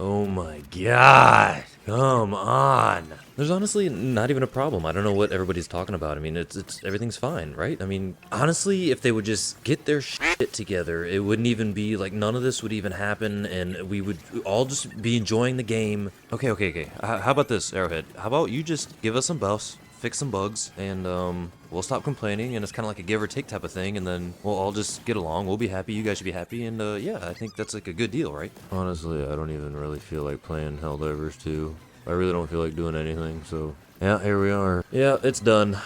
Oh my god, come on. There's honestly not even a problem. I don't know what everybody's talking about. I mean, it's everything's fine, right? I mean, honestly, if they would just get their shit together, it wouldn't even be like none of this would even happen and we would all just be enjoying the game. Okay. How about this, Arrowhead? How about you just give us some buffs, fix some bugs, and we'll stop complaining, and it's kind of like a give or take type of thing, and then we'll all just get along. We'll be happy, you guys should be happy, and yeah, I think that's like a good deal, right? Honestly, I don't even really feel like playing Helldivers 2. I really don't feel like doing anything, so yeah, here we are. Yeah, it's done.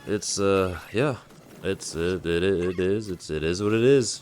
It's yeah, it is what it is.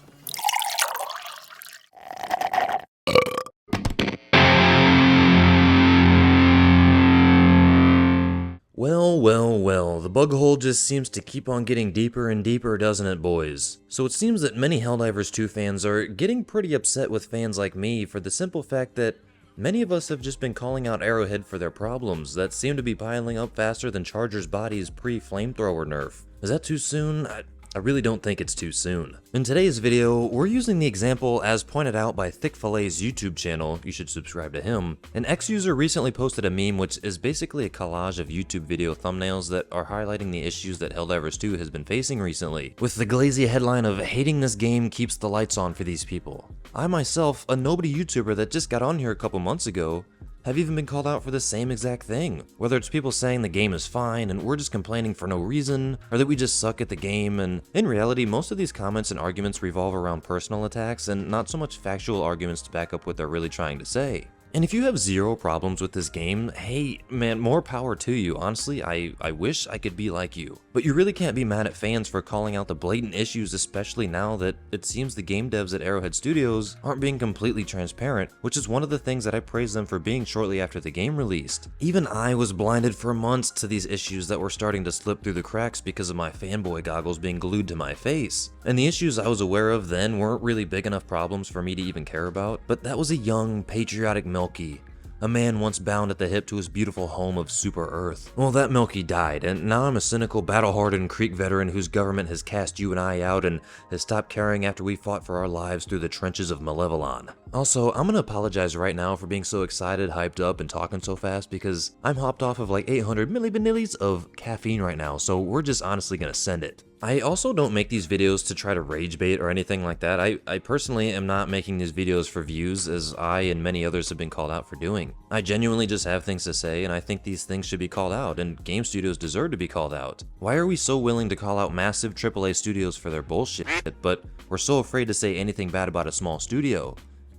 Well, the bug hole just seems to keep on getting deeper and deeper, doesn't it, boys? So it seems that many Helldivers 2 fans are getting pretty upset with fans like me for the simple fact that many of us have just been calling out Arrowhead for their problems that seem to be piling up faster than Charger's body's pre-flamethrower nerf. Is that too soon? I really don't think it's too soon. In today's video, we're using the example as pointed out by Thickfillet's YouTube channel, you should subscribe to him. An ex-user recently posted a meme which is basically a collage of YouTube video thumbnails that are highlighting the issues that Helldivers 2 has been facing recently, with the glazy headline of "Hating this game keeps the lights on for these people." I myself, a nobody YouTuber that just got on here a couple months ago, have even been called out for the same exact thing. Whether it's people saying the game is fine and we're just complaining for no reason, or that we just suck at the game, and in reality, most of these comments and arguments revolve around personal attacks and not so much factual arguments to back up what they're really trying to say. And if you have zero problems with this game, hey man, more power to you. Honestly, I wish I could be like you. But you really can't be mad at fans for calling out the blatant issues, especially now that it seems the game devs at Arrowhead Studios aren't being completely transparent, which is one of the things that I praised them for being shortly after the game released. Even I was blinded for months to these issues that were starting to slip through the cracks because of my fanboy goggles being glued to my face. And the issues I was aware of then weren't really big enough problems for me to even care about, but that was a young, patriotic Milky, a man once bound at the hip to his beautiful home of Super Earth. Well, that Milky died, and now I'm a cynical, battle-hardened Creek veteran whose government has cast you and I out and has stopped caring after we fought for our lives through the trenches of Malevelon. Also, I'm gonna apologize right now for being so excited, hyped up, and talking so fast because I'm hopped off of like 800 millivanillis of caffeine right now, so we're just honestly gonna send it. I also don't make these videos to try to rage bait or anything like that. I personally am not making these videos for views, as I and many others have been called out for doing. I genuinely just have things to say, and I think these things should be called out, and game studios deserve to be called out. Why are we so willing to call out massive AAA studios for their bullshit, but we're so afraid to say anything bad about a small studio?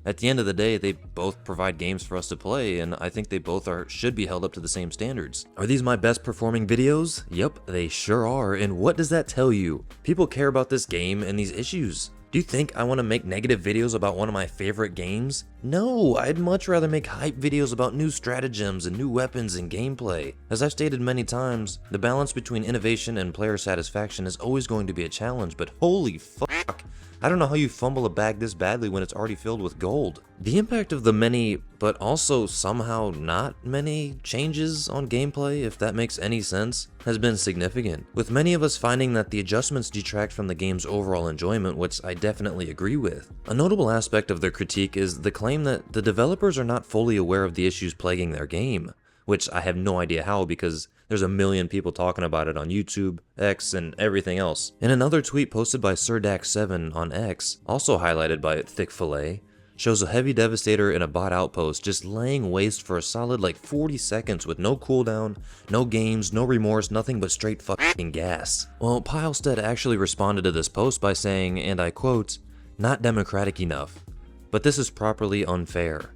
At the end of the day, they both provide games for us to play, and I think they both should be held up to the same standards. Are these my best performing videos? Yep, they sure are, and what does that tell you? People care about this game and these issues. Do you think I want to make negative videos about one of my favorite games? No, I'd much rather make hype videos about new stratagems and new weapons and gameplay. As I've stated many times, the balance between innovation and player satisfaction is always going to be a challenge, but holy fuck, I don't know how you fumble a bag this badly when it's already filled with gold. The impact of the many, but also somehow not many, changes on gameplay, if that makes any sense, has been significant, with many of us finding that the adjustments detract from the game's overall enjoyment, which I definitely agree with. A notable aspect of their critique is the claim that the developers are not fully aware of the issues plaguing their game, which I have no idea how because there's a million people talking about it on YouTube, X, and everything else. In another tweet posted by SirDax7 on X, also highlighted by Thickfillet, shows a heavy devastator in a bot outpost just laying waste for a solid like 40 seconds with no cooldown, no games, no remorse, nothing but straight fucking gas. Well, Pilestead actually responded to this post by saying, and I quote, "Not democratic enough, but this is properly unfair.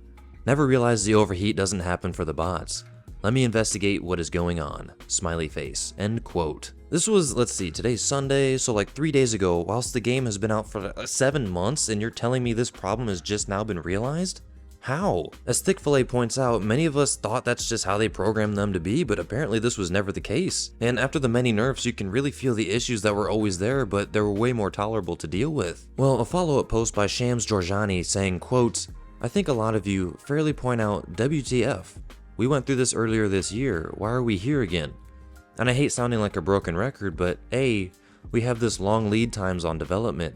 Never realized the overheat doesn't happen for the bots. Let me investigate what is going on. Smiley face." End quote. This was, let's see, today's Sunday, so like 3 days ago, whilst the game has been out for 7 months, and you're telling me this problem has just now been realized? How? As Thickfillet points out, many of us thought that's just how they programmed them to be, but apparently this was never the case. And after the many nerfs, you can really feel the issues that were always there, but they were way more tolerable to deal with. Well, a follow-up post by Shams Georgiani saying, quote, "I think a lot of you fairly point out WTF. We went through this earlier this year, why are we here again? And I hate sounding like a broken record, but A, we have this long lead times on development,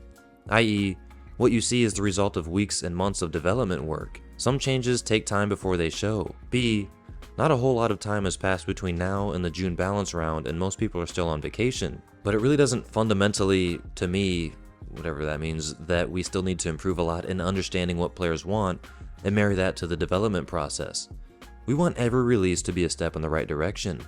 i.e., What you see is the result of weeks and months of development work. Some changes take time before they show. B, not a whole lot of time has passed between now and the June balance round, and most people are still on vacation. But it really doesn't fundamentally, to me, whatever that means, that we still need to improve a lot in understanding what players want and marry that to the development process. We want every release to be a step in the right direction.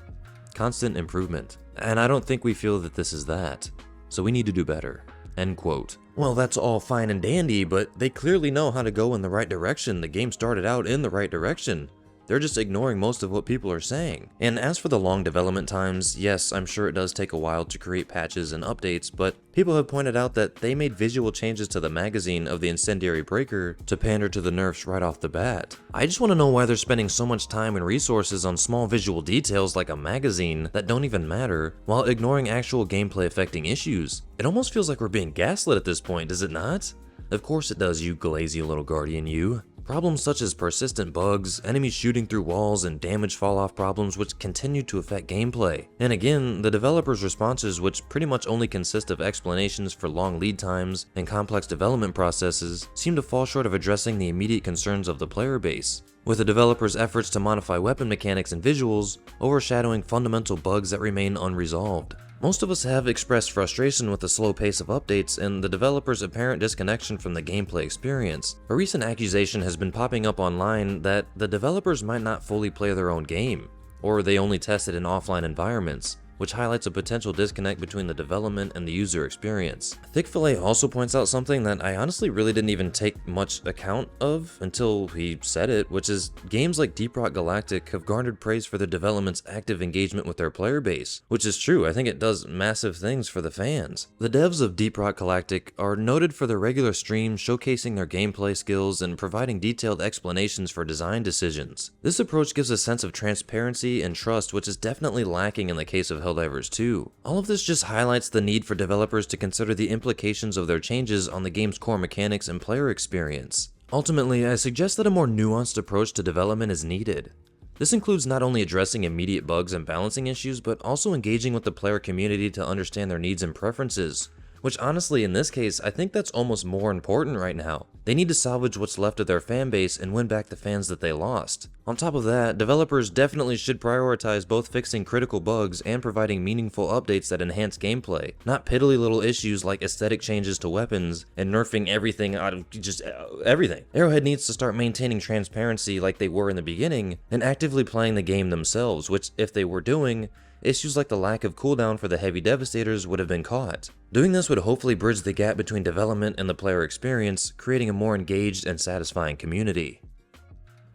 Constant improvement. And I don't think we feel that this is that. So we need to do better. End quote. Well, that's all fine and dandy, but they clearly know how to go in the right direction. The game started out in the right direction. They're just ignoring most of what people are saying. And as for the long development times, yes, I'm sure it does take a while to create patches and updates, but people have pointed out that they made visual changes to the magazine of the Incendiary Breaker to pander to the nerfs right off the bat. I just want to know why they're spending so much time and resources on small visual details like a magazine that don't even matter, while ignoring actual gameplay affecting issues. It almost feels like we're being gaslit at this point, does it not? Of course it does, you glazy little guardian, you. Problems such as persistent bugs, enemies shooting through walls, and damage fall-off problems which continue to affect gameplay. And again, the developers' responses, which pretty much only consist of explanations for long lead times and complex development processes, seem to fall short of addressing the immediate concerns of the player base, with the developers' efforts to modify weapon mechanics and visuals overshadowing fundamental bugs that remain unresolved. Most of us have expressed frustration with the slow pace of updates and the developers' apparent disconnection from the gameplay experience. A recent accusation has been popping up online that the developers might not fully play their own game, or they only test it in offline environments, which highlights a potential disconnect between the development and the user experience. Thick-Fillet also points out something that I honestly really didn't even take much account of until he said it, which is games like Deep Rock Galactic have garnered praise for their development's active engagement with their player base, which is true. I think it does massive things for the fans. The devs of Deep Rock Galactic are noted for their regular streams showcasing their gameplay skills and providing detailed explanations for design decisions. This approach gives a sense of transparency and trust, which is definitely lacking in the case of Helldivers 2. All of this just highlights the need for developers to consider the implications of their changes on the game's core mechanics and player experience. Ultimately, I suggest that a more nuanced approach to development is needed. This includes not only addressing immediate bugs and balancing issues, but also engaging with the player community to understand their needs and preferences. Which honestly, in this case, I think that's almost more important right now. They need to salvage what's left of their fan base and win back the fans that they lost. On top of that, developers definitely should prioritize both fixing critical bugs and providing meaningful updates that enhance gameplay, not piddly little issues like aesthetic changes to weapons and nerfing everything out of just everything. Arrowhead needs to start maintaining transparency like they were in the beginning and actively playing the game themselves, which if they were doing, issues like the lack of cooldown for the heavy devastators would have been caught. Doing this would hopefully bridge the gap between development and the player experience, creating a more engaged and satisfying community.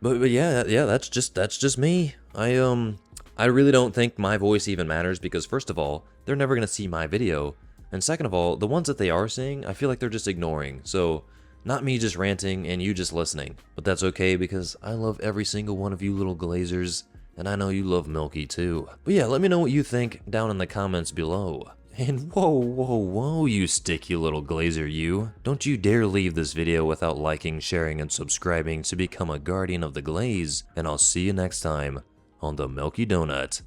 But yeah, that's just me. I really don't think my voice even matters because first of all, they're never gonna see my video, and second of all, the ones that they are seeing, I feel like they're just ignoring. So, not me just ranting and you just listening. But that's okay because I love every single one of you little glazers. And I know you love Milky too. But yeah, let me know what you think down in the comments below. And whoa, you sticky little glazer you. Don't you dare leave this video without liking, sharing, and subscribing to become a guardian of the glaze. And I'll see you next time on the Milky Donut.